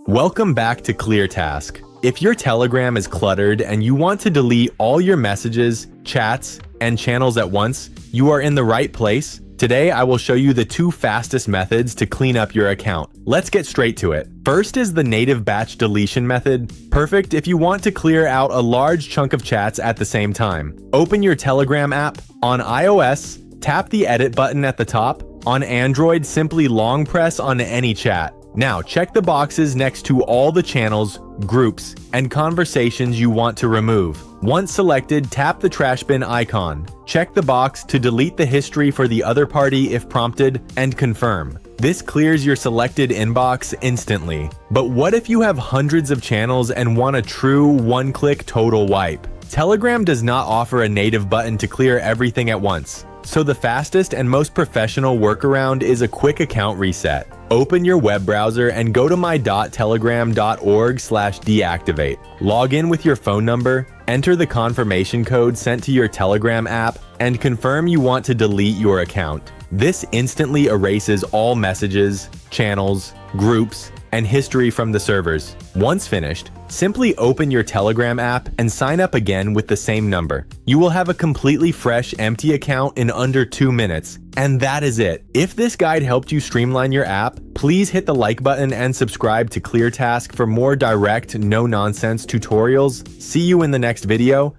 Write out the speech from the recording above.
Welcome back to ClearTask. If your Telegram is cluttered and you want to delete all your messages, chats, and channels at once, you are in the right place. Today, I will show you the 2 fastest methods to clean up your account. Let's get straight to it. First is the native batch deletion method, perfect if you want to clear out a large chunk of chats at the same time. Open your Telegram app. On iOS, tap the edit button at the top. On Android, simply long press on any chat. Now, check the boxes next to all the channels, groups, and conversations you want to remove. Once selected, tap the trash bin icon. Check the box to delete the history for the other party if prompted, and confirm. This clears your selected inbox instantly. But what if you have hundreds of channels and want a true one-click total wipe? Telegram does not offer a native button to clear everything at once. So the fastest and most professional workaround is a quick account reset. Open your web browser and go to my.telegram.org/deactivate. Log in with your phone number, enter the confirmation code sent to your Telegram app, and confirm you want to delete your account. This instantly erases all messages, channels, groups, and history from the servers. Once finished, simply open your Telegram app and sign up again with the same number. You will have a completely fresh, empty account in under 2 minutes. And that is it. If this guide helped you streamline your app, please hit the like button and subscribe to ClearTask for more direct, no-nonsense tutorials. See you in the next video.